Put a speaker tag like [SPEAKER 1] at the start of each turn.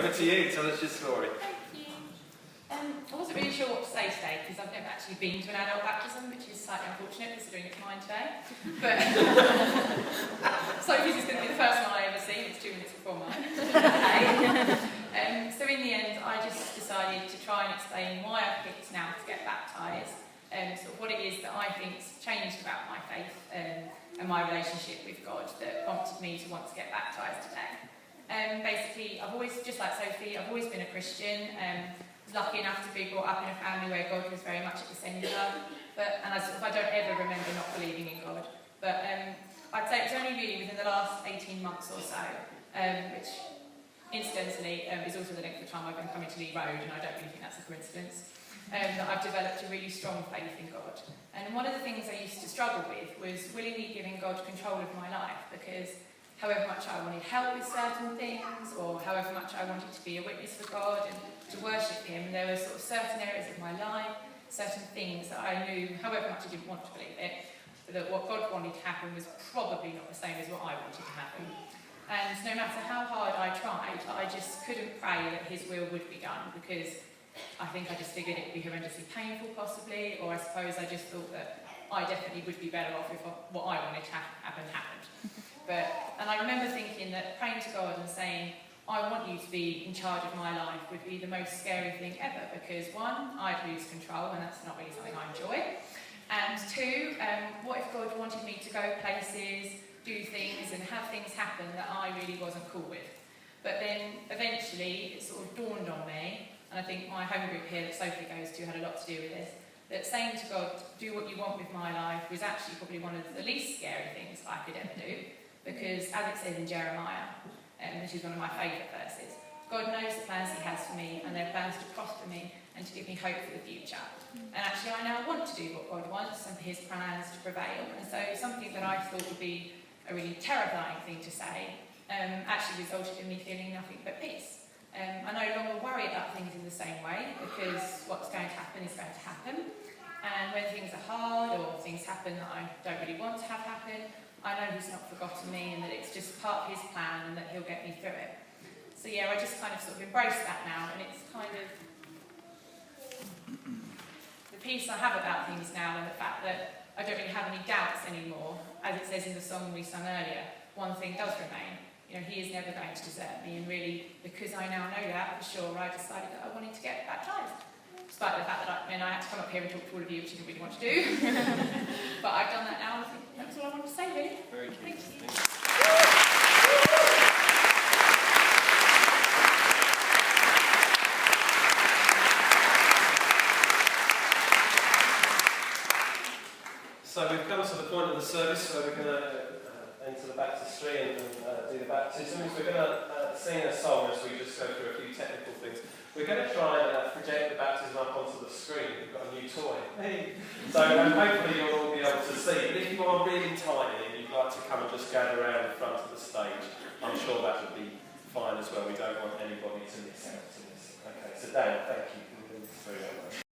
[SPEAKER 1] Over to you, tell us your story.
[SPEAKER 2] Thank you. I wasn't really sure what to say today because I've never actually been to an adult baptism, which is slightly unfortunate considering it's mine today. But Sophie's is going to be the first one I ever see. It's 2 minutes before mine. So in the end, I just decided to try and explain why I picked now to get baptised, sort of what it is that I think's changed about my faith and my relationship with God that prompted me to want to get baptised today. Basically, I've always, just like Sophie, I've always been a Christian. Was lucky enough to be brought up in a family where God was very much at the centre. I don't ever remember not believing in God. But I'd say it was only really within the last 18 months or so, which incidentally is also the length of time I've been coming to Leigh Road, and I don't really think that's a coincidence, that I've developed a really strong faith in God. And one of the things I used to struggle with was willingly giving God control of my life, because however much I wanted help with certain things, or however much I wanted to be a witness for God and to worship Him, there were sort of certain areas of my life, certain things that I knew, however much I didn't want to believe it, that what God wanted to happen was probably not the same as what I wanted to happen. And no matter how hard I tried, I just couldn't pray that His will would be done, because I think I just figured it would be horrendously painful possibly, or I suppose I just thought that I definitely would be better off if what I wanted to happen happened. And I remember thinking that praying to God and saying, I want you to be in charge of my life would be the most scary thing ever, because one, I'd lose control, and that's not really something I enjoy. And two, what if God wanted me to go places, do things and have things happen that I really wasn't cool with? But then eventually it sort of dawned on me, and I think my home group here that Sophie goes to had a lot to do with this, that saying to God, do what you want with my life, was actually probably one of the least scary things I could ever do. Because as it says in Jeremiah, which is one of my favourite verses, God knows the plans He has for me, and they're plans to prosper me and to give me hope for the future. And actually I now want to do what God wants and for His plans to prevail. And so something that I thought would be a really terrifying thing to say actually resulted in me feeling nothing but peace. I no longer worry about things in the same way, because what's going to happen is going to happen. And when things are hard or things happen that I don't really want to have happen, I know He's not forgotten me, and that it's just part of His plan and that He'll get me through it. So yeah, I just kind of sort of embrace that now, and it's kind of the peace I have about things now, and the fact that I don't really have any doubts anymore. As it says in the song we sung earlier, one thing does remain. You know, He is never going to desert me, and really, because I now know that for sure, I decided that I wanted to get baptised. Despite the fact that I had to come up here and talk to all of you, which I didn't really want to do. But I've done that now, and I think that's all I wanted to say, really.
[SPEAKER 1] Very good.
[SPEAKER 2] Thank you.
[SPEAKER 1] So we've come to the point of the service where we're going to enter the baptistry and do the baptism. We're going to sing a song as we just go through a few technical things. We're going to try and project the baptism up onto the screen. We've got a new toy. Hey. So hopefully you'll all be able to see. But if you are really tiny and you'd like to come and just gather around in front of the stage, I'm sure that would be fine as well. We don't want anybody to miss out to this. Okay, so Dan, thank you.